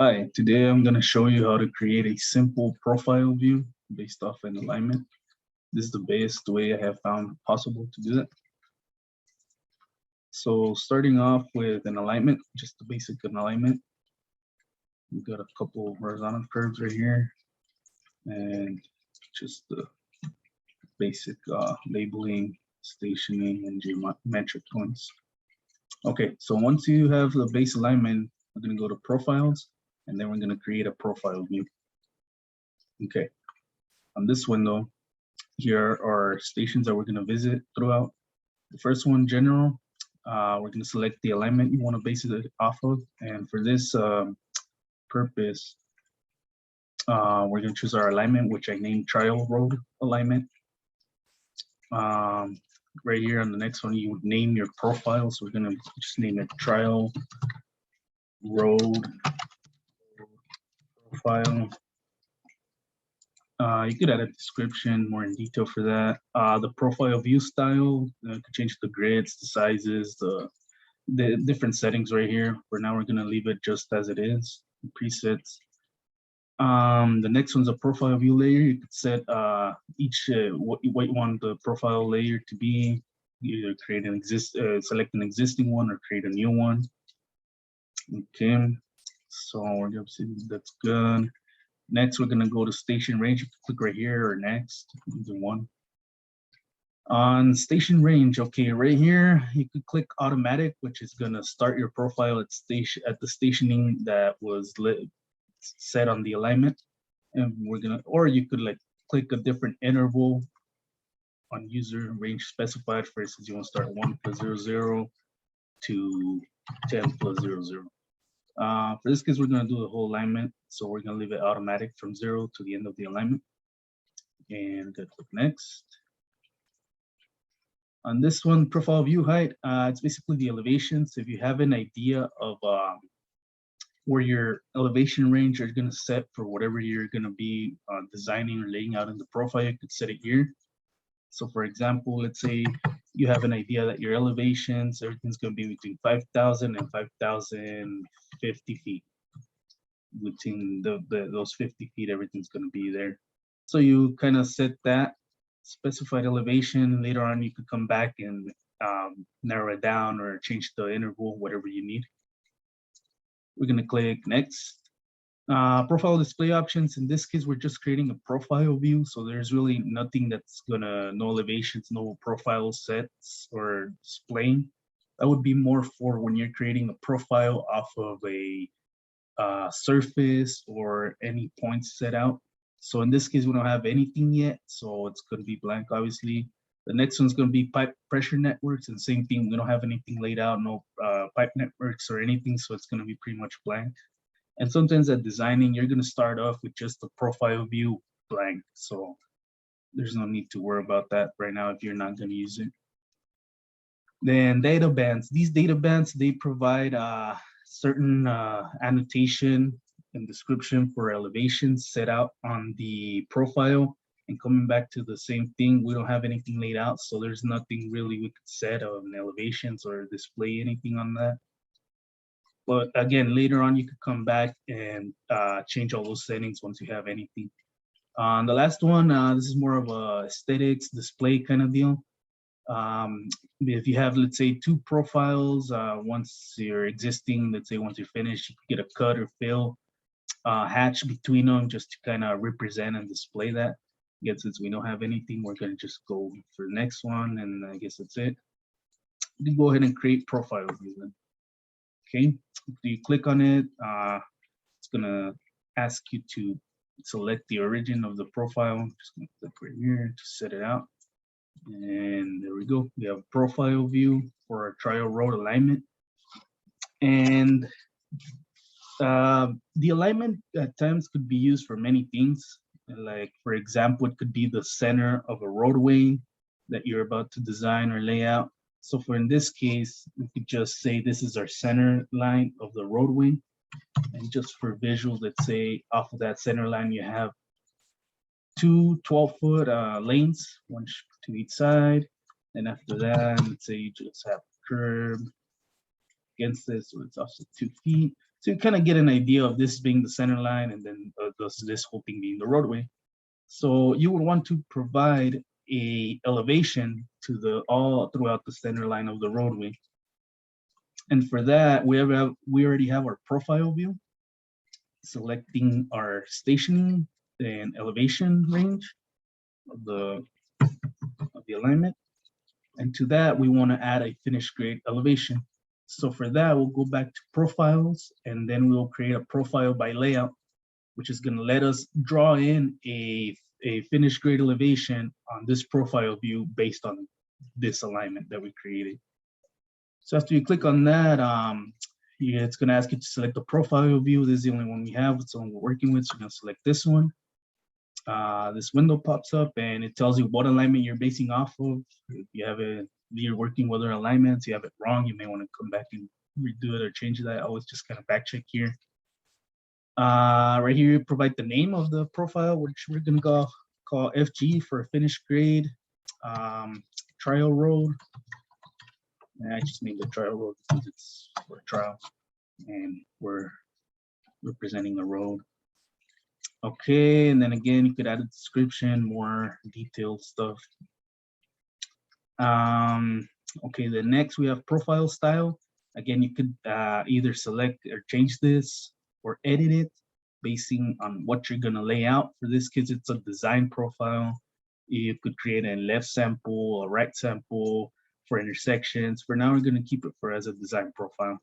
Hi, today I'm going to show you how to create a simple profile view based off an alignment. This is the best way I have found possible to do that. So starting off with an alignment, just the basic alignment. We've got a couple horizontal curves right here and just the basic labeling, stationing, and geometric ones. Okay, so once you have the base alignment, we're going to go to profiles and then we're going to create a profile view. Okay, on this window, here are stations that we're going to visit throughout. The first one, general, we're going to select the alignment you want to base it off of. And for this purpose, we're going to choose our alignment, which I named trial road alignment. Right here on the next one, you would name your profile. So we're going to just name it trial road profile. You could add a description more in detail for that. The profile view style, you could change the grids, the sizes, the different settings right here. For now, we're going to leave it just as it is, presets. The next one's a profile view layer. You could set each what you want the profile layer to be. Either create an select an existing one or create a new one. Okay, so we're gonna see that's good. Next, we're gonna go to station range. You can click right here or next, either one. On station range, okay, right here, you could click automatic, which is gonna start your profile at the stationing that was set on the alignment. And we're gonna, or you could like click a different interval on user range specified. For instance, you want to start 1 plus 0, 0 to 10 plus 0, 0. For this case, we're going to do the whole alignment. So we're going to leave it automatic from 0 to the end of the alignment. And click next. On this one, profile view height, it's basically the elevation. So if you have an idea of where your elevation range are going to set for whatever you're going to be designing or laying out in the profile, you could set it here. So for example, let's say you have an idea that your elevations, everything's going to be between 5,000 and 5,050 feet. Between those 50 feet, everything's going to be there. So you kind of set that specified elevation. Later on, you could come back and narrow it down or change the interval, whatever you need. We're going to click next. Profile display options. In this case, we're just creating a profile view. So there's really nothing that's gonna, no elevations, no profile sets or displaying. That would be more for when you're creating a profile off of a surface or any points set out. So in this case, we don't have anything yet. So it's gonna be blank, obviously. The next one's gonna be pipe pressure networks, and same thing, we don't have anything laid out, no pipe networks or anything. So it's gonna be pretty much blank. And sometimes at designing, you're going to start off with just the profile view blank. So there's no need to worry about that right now if you're not going to use it. Then data bands. These data bands, they provide certain annotation and description for elevations set out on the profile. And coming back to the same thing, we don't have anything laid out. So there's nothing really we could set of an elevations or display anything on that. But again, later on, you could come back and change all those settings once you have anything. The last one, this is more of a aesthetics display kind of deal. If you have, let's say, two profiles, once you're existing, let's say once you're finished, you can get a cut or fill hatch between them just to kind of represent and display that. Again, since we don't have anything, we're going to just go for the next one, and I guess that's it. You can go ahead and create profiles then. Okay, if you click on it, it's gonna ask you to select the origin of the profile. I'm just gonna click right here to set it out. And there we go. We have profile view for our trial road alignment. And the alignment at times could be used for many things. Like, for example, it could be the center of a roadway that you're about to design or lay out. So for in this case, we could just say this is our center line of the roadway. And just for visual, let's say off of that center line, you have two 12-foot lanes, one to each side. And after that, let's say you just have curb against this, so it's also 2 feet. So you kind of get an idea of this being the center line, and then this whole thing being the roadway. So you would want to provide a elevation to the all throughout the center line of the roadway. And for that, we already have our profile view, selecting our stationing and elevation range of the alignment. And to that, we want to add a finished grade elevation. So for that, we'll go back to profiles, and then we'll create a profile by layout, which is going to let us draw in a finished grade elevation on this profile view based on this alignment that we created. So after you click on that, it's going to ask you to select the profile view. This is the only one we have. It's the one we're working with. So you're going to select this one. This window pops up and it tells you what alignment you're basing off of. If you have you're working with other alignments, you have it wrong, you may want to come back and redo it or change that. I always just kind of back check here. Right here, you provide the name of the profile, which we're going to call FG for finished grade trial road. And I just named the trial road because it's for trial and we're representing a road. Okay, and then again, you could add a description, more detailed stuff. Okay, the next we have profile style. Again, you could either select or change this or edit it basing on what you're gonna lay out. For this case, it's a design profile. You could create a left sample, a right sample for intersections. For now, we're gonna keep it as a design profile.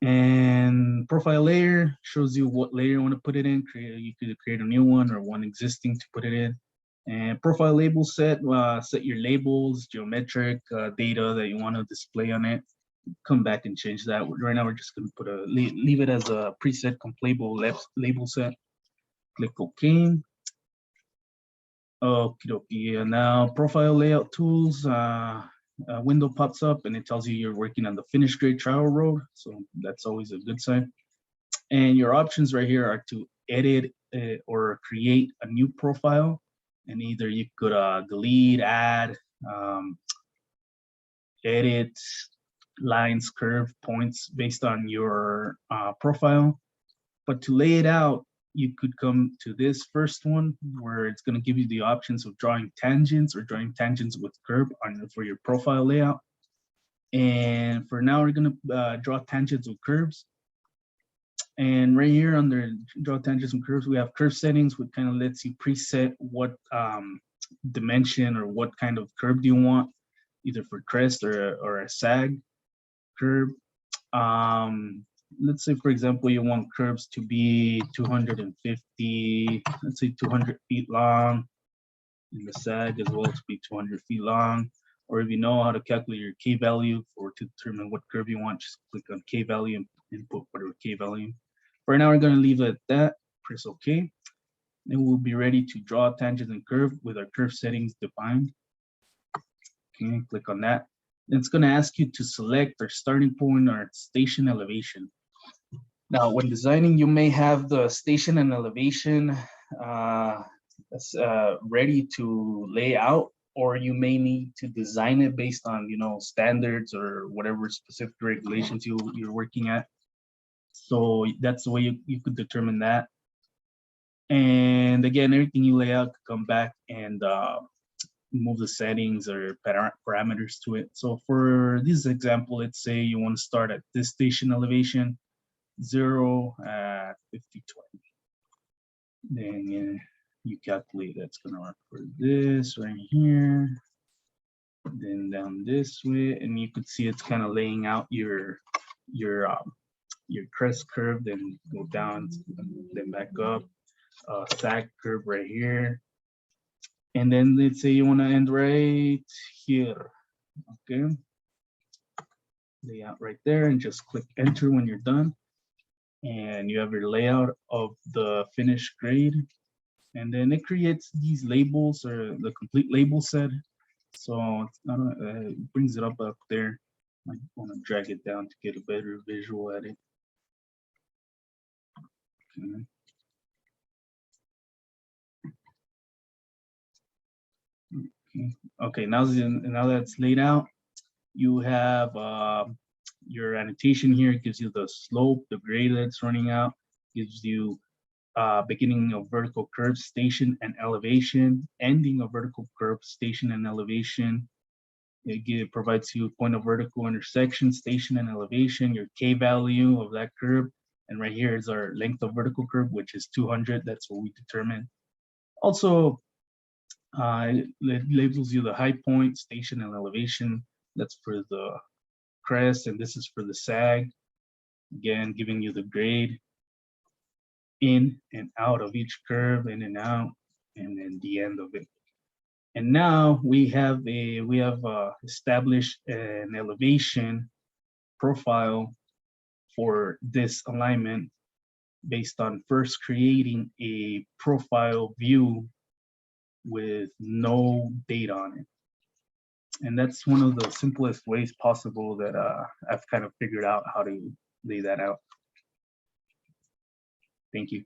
And profile layer shows you what layer you want to put it in. You could create a new one or one existing to put it in. And profile label set, set your labels, geometric data that you want to display on it. Come back and change that. Right now, we're just going to leave it as a preset completable label set. Click OK. Okie dokie. And now profile layout tools. A window pops up and it tells you you're working on the finished grade trial road. So that's always a good sign. And your options right here are to edit or create a new profile. And either you could delete, add, edit lines, curve, points based on your profile. But to lay it out, you could come to this first one where it's going to give you the options of drawing tangents or drawing tangents with curve for your profile layout. And for now, we're going to draw tangents with curves. And right here under draw tangents and curves, we have curve settings, which kind of lets you preset what dimension or what kind of curve do you want, either for crest or a sag curve. Let's say, for example, you want curves to be 250, let's say 200 feet long, and the sag as well to be 200 feet long. Or if you know how to calculate your K value to determine what curve you want, just click on K value and input whatever K value. For now, we're going to leave it at that, press OK. Then we'll be ready to draw tangent and curve with our curve settings defined. Okay, click on that. Then it's going to ask you to select our starting point or station elevation. Now, when designing, you may have the station and elevation ready to lay out, or you may need to design it based on, standards or whatever specific regulations you're working at. So that's the way you could determine that. And again, everything you lay out could come back and move the settings or parameters to it. So for this example, let's say you want to start at this station elevation, 0 at 50/20. Then you calculate that's going to work for this right here. Then down this way, and you could see it's kind of laying out your crest curve, then go down, then back up, sag curve right here. And then let's say you want to end right here, okay? Layout right there, and just click enter when you're done. And you have your layout of the finished grade. And then it creates these labels or the complete label set. So it brings it up there. I want to drag it down to get a better visual at it. Okay. Okay. Now that's laid out. You have Your annotation here gives you the slope, the grade that's running out, gives you beginning of vertical curve, station, and elevation, ending of vertical curve, station, and elevation. It provides you point of vertical intersection, station, and elevation, your K value of that curve. And right here is our length of vertical curve, which is 200. That's what we determine. Also, it labels you the high point, station, and elevation. That's for the crest, and this is for the sag. Again, giving you the grade in and out of each curve, in and out, and then the end of it. And now we have established an elevation profile for this alignment based on first creating a profile view with no data on it. And that's one of the simplest ways possible that I've kind of figured out how to lay that out. Thank you.